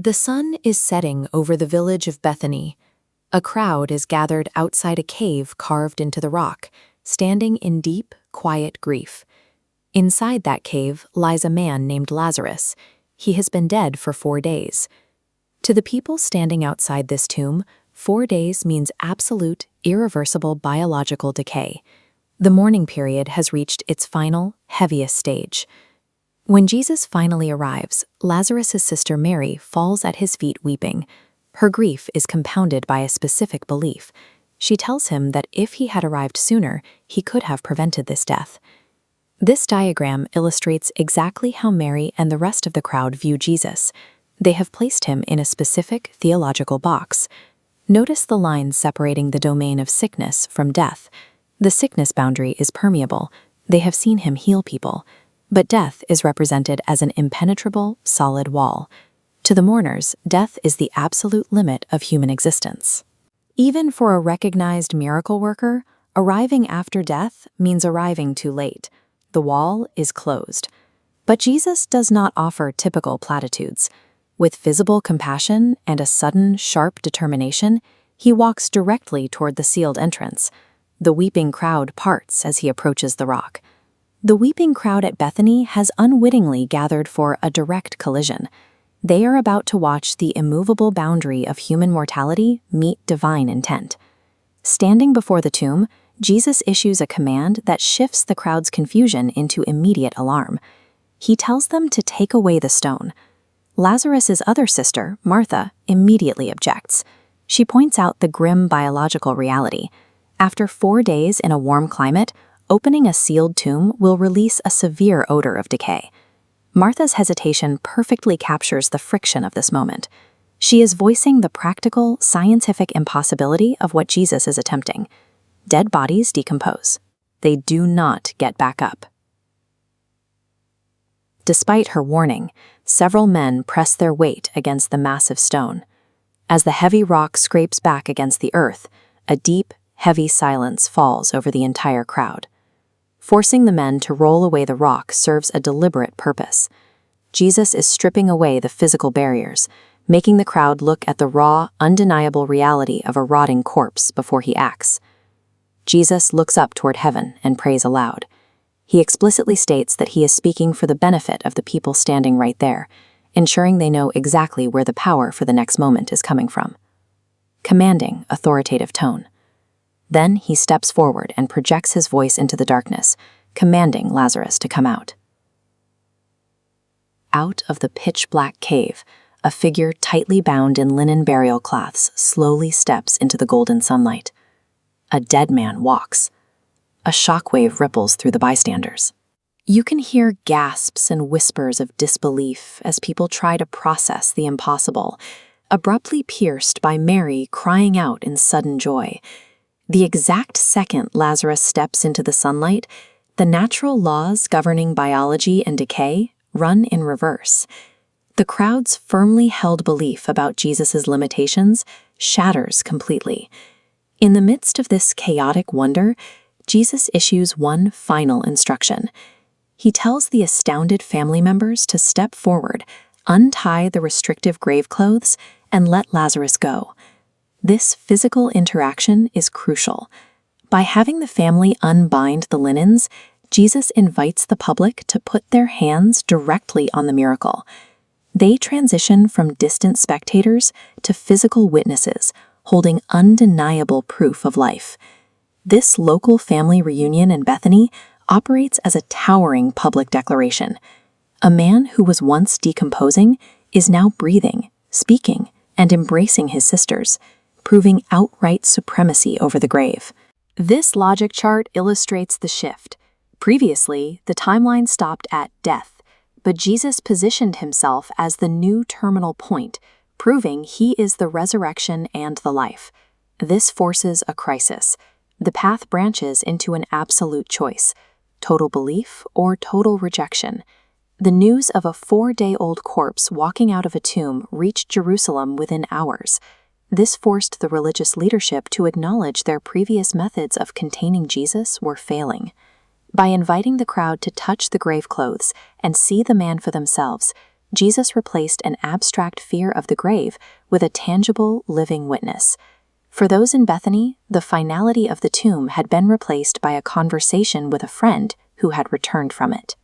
The sun is setting over the village of Bethany. A crowd is gathered outside a cave carved into the rock, standing in deep, quiet grief. Inside that cave lies a man named Lazarus. He has been dead for 4 days. To the people standing outside this tomb, 4 days means absolute, irreversible biological decay. The mourning period has reached its final, heaviest stage. When Jesus finally arrives, Lazarus' sister Mary falls at his feet weeping. Her grief is compounded by a specific belief. She tells him that if he had arrived sooner, he could have prevented this death. This diagram illustrates exactly how Mary and the rest of the crowd view Jesus. They have placed him in a specific theological box. Notice the lines separating the domain of sickness from death. The sickness boundary is permeable. They have seen him heal people. But death is represented as an impenetrable, solid wall. To the mourners, death is the absolute limit of human existence. Even for a recognized miracle worker, arriving after death means arriving too late. The wall is closed. But Jesus does not offer typical platitudes. With visible compassion and a sudden, sharp determination, he walks directly toward the sealed entrance. The weeping crowd parts as he approaches the rock. The weeping crowd at Bethany has unwittingly gathered for a direct collision. They are about to watch the immovable boundary of human mortality meet divine intent. Standing before the tomb, Jesus issues a command that shifts the crowd's confusion into immediate alarm. He tells them to take away the stone. Lazarus' other sister, Martha, immediately objects. She points out the grim biological reality. After 4 days in a warm climate, opening a sealed tomb will release a severe odor of decay. Martha's hesitation perfectly captures the friction of this moment. She is voicing the practical, scientific impossibility of what Jesus is attempting. Dead bodies decompose. They do not get back up. Despite her warning, several men press their weight against the massive stone. As the heavy rock scrapes back against the earth, a deep, heavy silence falls over the entire crowd. Forcing the men to roll away the rock serves a deliberate purpose. Jesus is stripping away the physical barriers, making the crowd look at the raw, undeniable reality of a rotting corpse before he acts. Jesus looks up toward heaven and prays aloud. He explicitly states that he is speaking for the benefit of the people standing right there, ensuring they know exactly where the power for the next moment is coming from. Commanding, authoritative tone. Then he steps forward and projects his voice into the darkness, commanding Lazarus to come out. Out of the pitch-black cave, a figure tightly bound in linen burial cloths slowly steps into the golden sunlight. A dead man walks. A shockwave ripples through the bystanders. You can hear gasps and whispers of disbelief as people try to process the impossible, abruptly pierced by Mary crying out in sudden joy. The exact second Lazarus steps into the sunlight, the natural laws governing biology and decay run in reverse. The crowd's firmly held belief about Jesus' limitations shatters completely. In the midst of this chaotic wonder, Jesus issues one final instruction. He tells the astounded family members to step forward, untie the restrictive grave clothes, and let Lazarus go. This physical interaction is crucial. By having the family unbind the linens, Jesus invites the public to put their hands directly on the miracle. They transition from distant spectators to physical witnesses, holding undeniable proof of life. This local family reunion in Bethany operates as a towering public declaration. A man who was once decomposing is now breathing, speaking, and embracing his sisters, proving outright supremacy over the grave. This logic chart illustrates the shift. Previously, the timeline stopped at death, but Jesus positioned himself as the new terminal point, proving he is the resurrection and the life. This forces a crisis. The path branches into an absolute choice: total belief or total rejection. The news of a 4-day-old corpse walking out of a tomb reached Jerusalem within hours. This forced the religious leadership to acknowledge their previous methods of containing Jesus were failing. By inviting the crowd to touch the grave clothes and see the man for themselves, Jesus replaced an abstract fear of the grave with a tangible, living witness. For those in Bethany, the finality of the tomb had been replaced by a conversation with a friend who had returned from it.